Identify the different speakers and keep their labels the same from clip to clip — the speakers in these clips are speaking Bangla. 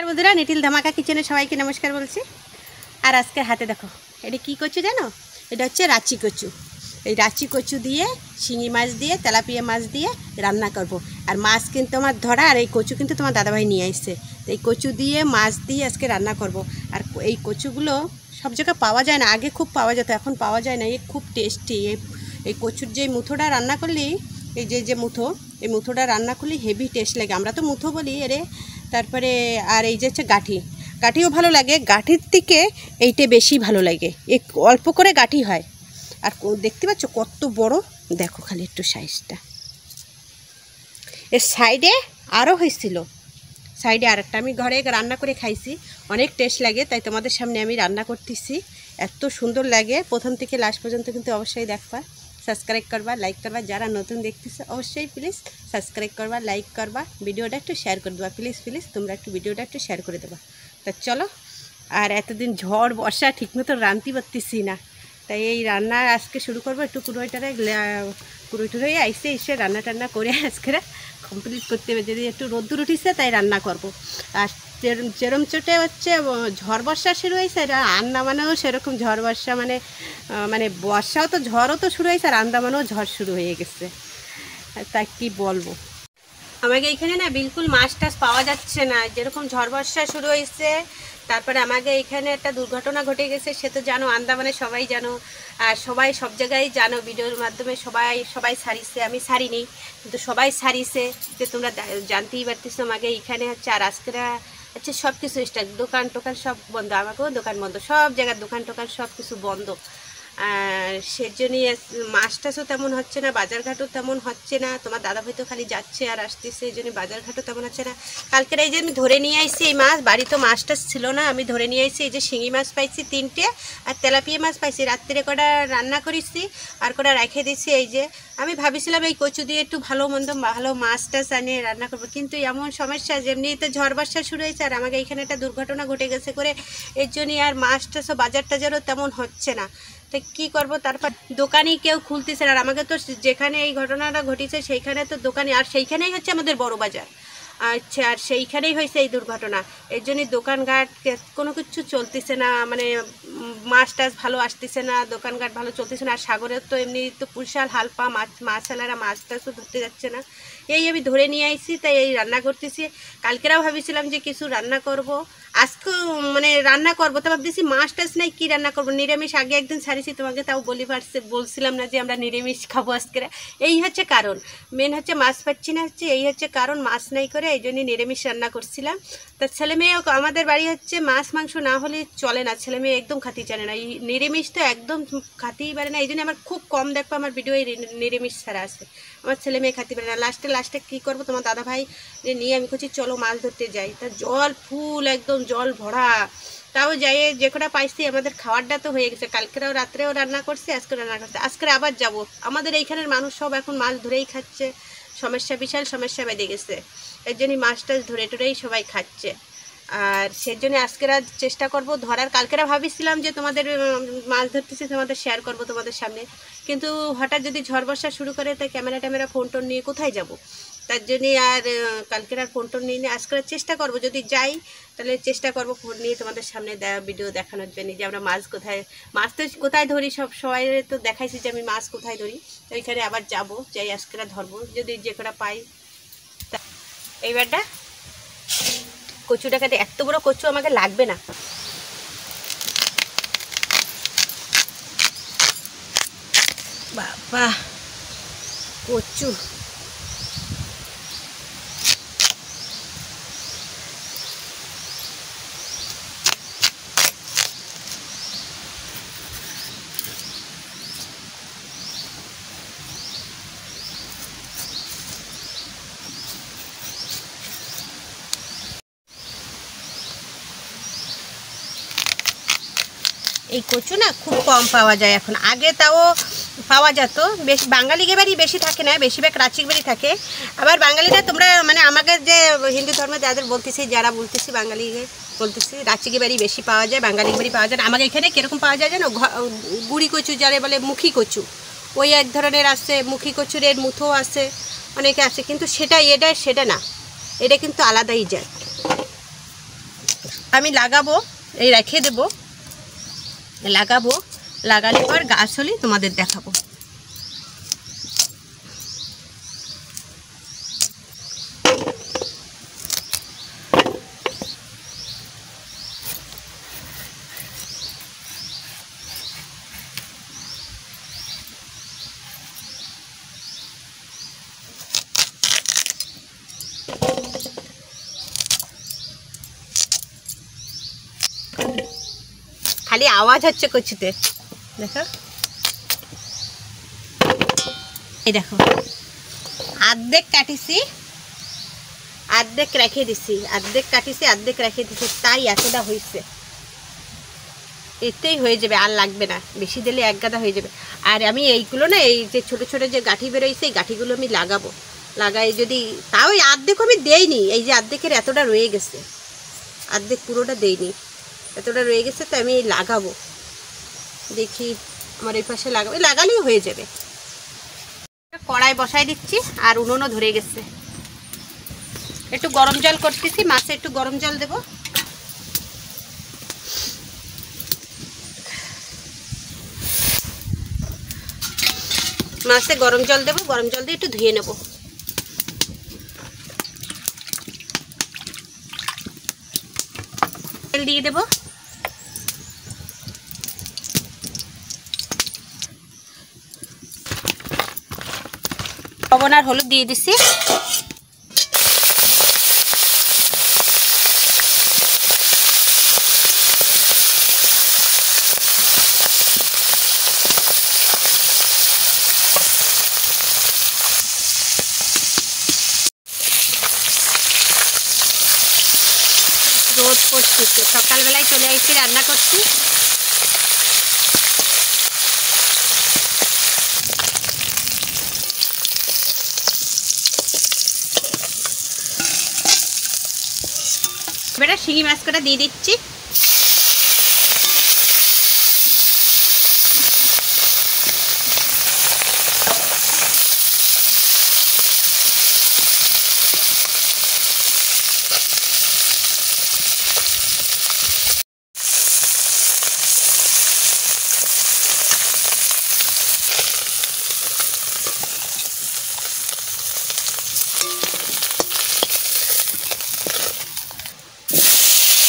Speaker 1: বন্ধুরা, নিটিল ধামাকা কিচেনে সবাইকে নমস্কার বলছি। আর আজকে হাতে দেখো এটা কি কচু জানো? এটা হচ্ছে রাচি কচু। এই রাচি কচু দিয়ে শিঙি মাছ দিয়ে তেলাপিয়া মাছ দিয়ে রান্না করব। আর মাছ কিন্তু আমার ধরা, আর এই কচু কিন্তু তোমার দাদাভাই নিয়ে আসছে। তো এই কচু দিয়ে মাছ দিয়ে আজকে রান্না করব। আর এই কচুগুলো সব জায়গায় পাওয়া যায় না, আগে খুব পাওয়া যেত, এখন পাওয়া যায় না। এই খুব টেস্টি। এই কচুর যে মুথোটা রান্না করলি, এই যে মুথো, এই মুথোটা রান্না করলে হেভি টেস্ট লাগে। আমরা তো মুথো বলি এরে। তারপরে আর এই যে হচ্ছে গাঠিও ভালো লাগে। গাঠির থেকে এইটা বেশি ভালো লাগে। এক অল্প করে গাঠি হয়। আর দেখতে পাচ্ছ কত বড়, দেখো খালি একটু সাইজটা। এর সাইডে আরও হয়েছিল, সাইডে আরেকটা আমি ঘরে রান্না করে খাইছি, অনেক টেস্ট লাগে। তাই তোমাদের সামনে আমি রান্না করতেছি, এত সুন্দর লাগে। প্রথম থেকে লাস্ট পর্যন্ত কিন্তু অবশ্যই দেখবা, সাবস্ক্রাইব করবা, লাইক করবা। যারা নতুন দেখতেছো অবশ্যই প্লিজ সাবস্ক্রাইব করবা, লাইক করবা, ভিডিওটা একটু শেয়ার করে দেবা। প্লিজ তোমরা একটু ভিডিওটা একটু শেয়ার করে দেবা। তা চলো, আর এতদিন ঝড় বর্ষা ঠিকমতো রাঁধতে পারতেছি না, তাই এই রান্না আজকে শুরু করবো। একটু কুড়োই আইসে এসে রান্না টান্না করে আজকে কমপ্লিট করতে হবে। যদি একটু রোদ্দুর উঠিছে তাই রান্না করব। আর যেরম চোটে হচ্ছে ঝড় বর্ষা শুরু হয়েছে, আন্দামানেও সেরকম ঝড় বর্ষা, মানে বর্ষাও তো ঝড়ও তো শুরু হয়েছে, আর আন্দামানেও ঝড় শুরু হয়ে গেছে। তা কি বলবো, আমাকে এইখানে না বিলকুল মাছ টাছ পাওয়া যাচ্ছে না। যেরকম ঝড় বর্ষা শুরু হয়েছে, তারপরে আমাকে এইখানে একটা দুর্ঘটনা ঘটে গেছে, সে তো জানো, আন্দামানে সবাই জানো, আর সবাই সব জায়গায় জানো, ভিডিওর মাধ্যমে সবাই ছাড়িছে, আমি ছাড়িনি কিন্তু সবাই ছাড়িছে, যে তোমরা জানতেই পারতেছো। আমাকে এইখানে হচ্ছে, আর আজকেরা হচ্ছে সব কিছু স্টার্ট, দোকান টোকান সব বন্ধ, আমাকেও দোকান বন্ধ, সব জায়গার দোকান টোকান সব কিছু বন্ধ। আর সেজন্যই মাছ টাছও তেমন হচ্ছে না, বাজারঘাটও তেমন হচ্ছে না। তোমার দাদাভাই তো খালি যাচ্ছে আর আসতেছে, এই জন্য বাজারঘাটও তেমন হচ্ছে না। কালকের এই যে আমি ধরে নিয়ে আসছি এই মাছ, বাড়িতে মাছ টাছ ছিল না, আমি ধরে নিয়ে আসছি। এই যে শিঙি মাছ পাইছি 3টে, আর তেলাপিয়া মাছ পাইছি। রাত্রে কটা রান্না করেছি আর কটা রেখে দিচ্ছি। এই যে আমি ভাবিছিলাম এই কচু দিয়ে একটু ভালো মাছ টাছ আনিয়ে রান্না করবো, কিন্তু এমন সমস্যা, যেমনি তো ঝড় বর্ষা শুরু হয়েছে, আর আমাকে এইখানে একটা দুর্ঘটনা ঘটে গেছে করে, এর জন্যই আর মাছ টাছও বাজার টাজারও তেমন হচ্ছে না। তো কী করবো, তারপর দোকানই কেউ খুলতেছে না। আর আমাকে তো যেখানে এই ঘটনাটা ঘটেছে সেইখানে তো দোকানে, আর সেইখানেই হচ্ছে আমাদের বড় বাজার। আচ্ছা, আর সেইখানেই হয়েছে এই দুর্ঘটনা। এর জন্যই দোকানঘাট কোনো কিছু চলতেছে না, মানে মাছ টাছ ভালো আসতেছে না, দোকানঘাট ভালো চলতেছে না। আর সাগরের তো এমনি তো পুরসাল হালপা মাছালারা মাছ টাছও ধরতে যাচ্ছে না। এই আমি ধরে নিয়ে আইছি, তাই এই রান্না করতেছি। কালকেরাও ভাবিছিলাম যে কিছু রান্না করব, আজকে মানে রান্না করবো, তো ভাবতেছি মাছ টাছ নাই, কী রান্না করবো, নিরামিষ। আগে একদিন ছাড়িয়েছি তোমাকে, তাও বলছিলাম না যে আমরা নিরামিষ খাবো আজকে। এই হচ্ছে কারণ, মেন হচ্ছে মাছ পাচ্ছি না, হচ্ছে এই হচ্ছে কারণ, মাছ নাই করে এই জন্যই নিরামিষ রান্না করছিলাম। তা ছেলে মেয়ে, আমাদের বাড়ি হচ্ছে মাছ মাংস না হলে চলে না, ছেলে মেয়ে একদম খাতি জানে না, এই নিরামিষ তো একদম খাতেই পারে না। এই জন্য আমার খুব কম দেখবো আমার ভিডিও এই নিরামিষ ছাড়া আছে, আমার ছেলে মেয়ে খাতে পারে না। লাস্টে কী করবো, তোমার দাদাভাই নিয়ে আমি বলছি চলো মাছ ধরতে যাই। তা জল ফুল, একদম জল ভরা, তাও যাই যে কটা পাইছি। আমাদের খাওয়ারটা তো হয়ে গেছে, কালকেরাও রাত্রেও রান্না করছি, আজকে রান্না করছে, আজকে আবার যাব। আমাদের এইখানের মানুষ সব এখন মাছ ধরেই খাচ্ছে, বিশাল সমস্যা বেঁধে গেছে। এর জন্যই মাছ টাছ ধরে টরেই সবাই খাচ্ছে। আর সেই জন্য আজকেরা চেষ্টা করব ধরার। কালকেরা ভাবিছিলাম যে তোমাদের মাছ ধরতেছি, তোমাদের শেয়ার করব তোমাদের সামনে, কিন্তু হঠাৎ যদি ঝড় বর্ষা শুরু করে, তাই ক্যামেরা ফোন টোন নিয়ে কোথায় যাব, তার জন্যই আর কালকের আর ফোন টোন নিয়ে আজকের চেষ্টা করব, যদি যাই তাহলে চেষ্টা করব ফোন নিয়ে তোমাদের সামনে ভিডিও দেখানোর জন্য, যে আমরা মাছ তো কোথায় ধরি। সবাই তো দেখাইছি যে আমি মাছ কোথায় ধরি, তো ওইখানে আবার যাব, যাই আজকেরা ধরবো যদি যে কটা পাই। এইবারটা কচুটা খেতে, এত বড় কচু আমাকে লাগবে না। বাবা কচু, এই কচু না খুব কম পাওয়া যায় এখন, আগে তাও পাওয়া যেত বেশি। বাঙালিকে বাড়ি বেশি থাকে না, বেশিরভাগ রাঁচির বাড়ি থাকে। আবার বাঙালিরা তোমরা মানে আমাকে যে হিন্দু ধর্মে যাদের বলতেছি, যারা বলতেছি বাঙালিকে বলতেছি, রাঁচিকে বাড়ি বেশি পাওয়া যায়, বাঙালি বাড়ি পাওয়া যায়। আমাকে এখানে কীরকম পাওয়া যায় জানো, গুড়ি কচু যারা বলে, মুখী কচু, ওই এক ধরনের আছে, মুখী কচুরের মুথো আছে, অনেকে আছে, কিন্তু সেটা না, এটা কিন্তু আলাদাই যায়। আমি লাগাবো, এই রেখে দেব, লাগাবো, লাগালে পর গাছ হলে তোমাদের দেখাবো। খালি আওয়াজ হচ্ছে কচুতে, দেখো এই দেখো অর্ধেক কাটিছি, অর্ধেক রেখে দিছি, অর্ধেক কাটিছি অর্ধেক রেখে দিছি, তাই এতটা হয়েছে। এতেই হয়ে যাবে, আর লাগবে না, বেশি দিলে এক গাদা হয়ে যাবে। আর আমি এইগুলো না, এই যে ছোট ছোট যে গাঁঠি বেরোইছে এই গাঁঠিগুলো আমি লাগাবো, লাগাই যদি তাও অর্ধেক আমি দেইনি, এই যে অর্ধেকের এতটা রয়ে গেছে, অর্ধেক পুরোটা দেইনি, এতটা রয়ে গেছে, তো আমি লাগাবো। দেখি আমার এই পাশে লাগাবো, লাগালেই হয়ে যাবে। কড়াই বসাই দিচ্ছি, আর উনুনও ধরে গেছে। একটু গরম জল করতেছি, মাছে একটু গরম জল দেব। মাছে গরম জল দেব, গরম জল দিয়ে একটু ধুয়ে নেব। তেল দিয়ে দেব, লবণ আর হলুদ দিয়ে দিছি। রোদ পড়ছে, সকালবেলায় চলে এসে রান্না করছি। এবারে শিঙি মাছ কটা দিয়ে দিচ্ছি।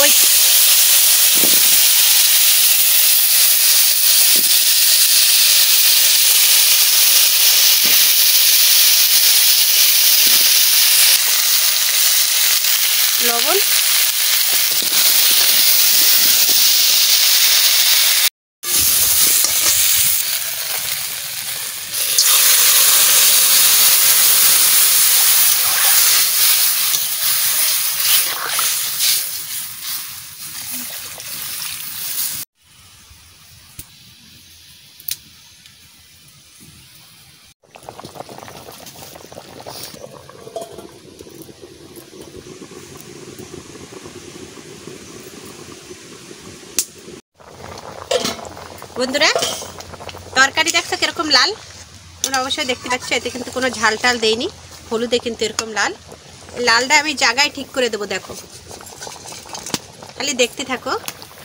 Speaker 1: ওই লবণ, বন্ধুরা তরকারি দেখছো কিরকম লাল, তোমরা অবশ্যই দেখতে পাচ্ছ। এতে কিন্তু কোনো ঝাল টাল দেইনি, হলুদে কিন্তু এরকম লাল। লালটা আমি জায়গায় ঠিক করে দেবো, দেখো খালি দেখতে থাকো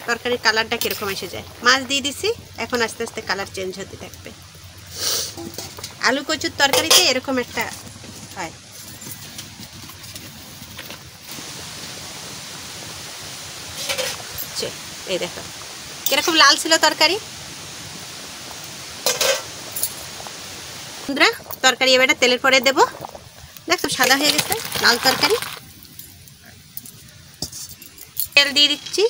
Speaker 1: তরকারির কালারটা কীরকম এসে যায়। মাছ দিয়ে দিছি, এখন আস্তে আস্তে কালার চেঞ্জ হতে থাকবে। আলু কচুর তরকারিতে এরকম একটা হয়। এই দেখো কিরকম লাল ছিল তরকারি। বন্ধুরা তরকারি এবারে তেলের পরে দেব, দেখো সাদা হয়ে গেছে লাল তরকারি। তেল দিয়ে দিচ্ছি,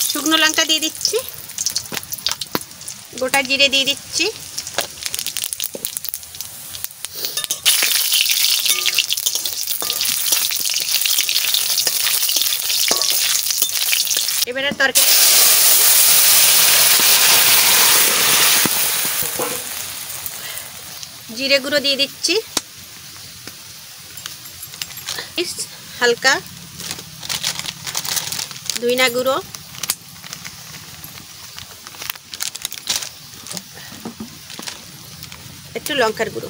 Speaker 1: শুকনো লঙ্কা দিয়ে দিচ্ছি, গোটা জিরে দিয়ে দিচ্ছি, এবারে তরকারি জিরে গুঁড়ো দিয়ে দিচ্ছি, হালকা ধইনা গুঁড়ো, একটু লঙ্কার গুঁড়ো,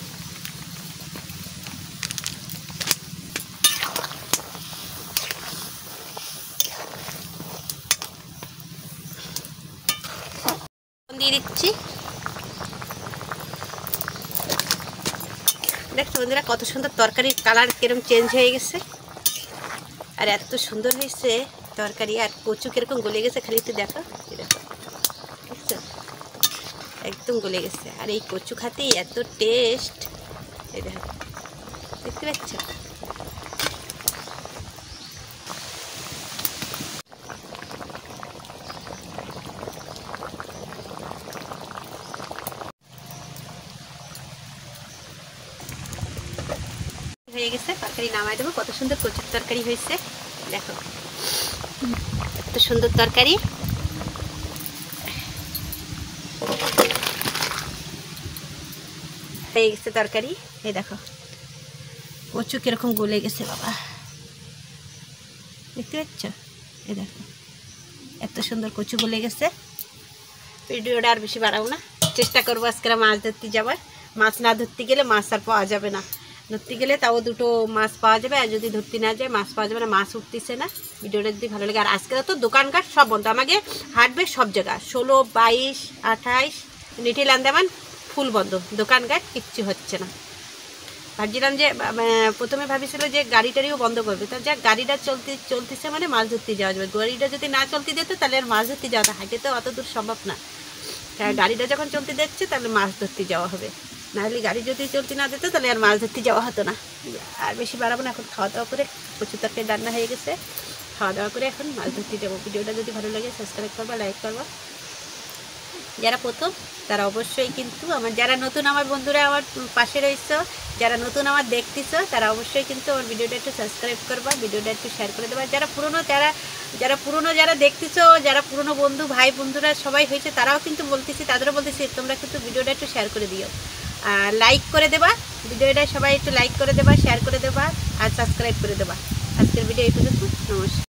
Speaker 1: করছি। দেখছো বন্ধুরা কত সুন্দর তরকারির কালার কিরকম চেঞ্জ হয়ে গেছে, আর এত সুন্দর হয়েছে তরকারি। আর কচু কিরকম গলে গেছে খালি একটু দেখো, দেখো দেখছো একদম গলে গেছে। আর এই কচু খাতে এত টেস্ট, এই দেখো দেখতে পাচ্ছ। হয়ে গেছে, তরকারি নামাই দেবো। কত সুন্দর কচুর তরকারি হয়েছে দেখো, এত সুন্দর তরকারি। হয়ে গেছে তরকারি, এই দেখো কচু কিরকম গলে গেছে বাবা, দেখতে পাচ্ছ। এই দেখো এত সুন্দর কচু গলে গেছে। ভিডিওটা আর বেশি বাড়াবো না, চেষ্টা করবো আজকে মাছ ধরতে যাবার। মাছ না ধরতে গেলে মাছ আর পাওয়া যাবে না, ধরতে গেলে তাও দুটো মাছ পাওয়া যাবে, আর যদি ধরতে না যায় মাছ পাওয়া যাবে না, মাছ উঠতেছে না। ভিডিওটা যদি ভালো লাগে, আর আজকে তো দোকানঘাট সব বন্ধ, আমাকে হাঁটবে সব জায়গা 16, 22, 28 লিটিল আন্দামান ফুল বন্ধ, দোকানঘাট কিচ্ছু হচ্ছে না। ভাবছিলাম যে প্রথমে ভাবিছিল যে গাড়ি টাড়িও বন্ধ করবে, তা যাক গাড়িটা চলতেছে মানে মাছ ধরতে যাওয়া যাবে। গাড়িটা যদি না চলতে দিত তাহলে আর মাছ ধরতে যাওয়া, হাঁটে তো অত দূর সম্ভব না। গাড়িটা যখন চলতে দেখছে তাহলে মাছ ধরতে যাওয়া হবে, নাহলে গাড়ি যদি চলতে না দিত তাহলে আর মাছ ধরতে যাওয়া হতো না। আর বেশি বাড়াবো না, এখন খাওয়া দাওয়া করে, প্রচুর তরকারি রান্না হয়ে গেছে, খাওয়া দাওয়া করে এখন মাছ ধরতে যাবো। ভিডিওটা যদি ভালো লাগে সাবস্ক্রাইব করবা, লাইক করবা। যারা প্রথম তারা অবশ্যই কিন্তু আমার, যারা নতুন আমার বন্ধুরা আমার পাশে রয়েছে, যারা নতুন আমার দেখতেছো তারা অবশ্যই কিন্তু আমার ভিডিওটা একটু সাবস্ক্রাইব করবা, ভিডিওটা একটু শেয়ার করে দেবা। যারা পুরনো যারা দেখতেছো, যারা পুরনো বন্ধু ভাই বন্ধুরা সবাই হয়েছে, তারাও কিন্তু বলতেছি, তাদেরও বলতেছি তোমরা কিন্তু ভিডিওটা একটু শেয়ার করে দিও, লাইক করে দেবা ভিডিওটা, সবাই একটু লাইক করে দেবা, শেয়ার করে দেবা, আর সাবস্ক্রাইব করে দেবা। আজকের ভিডিও এই পর্যন্ত, নমস্কার।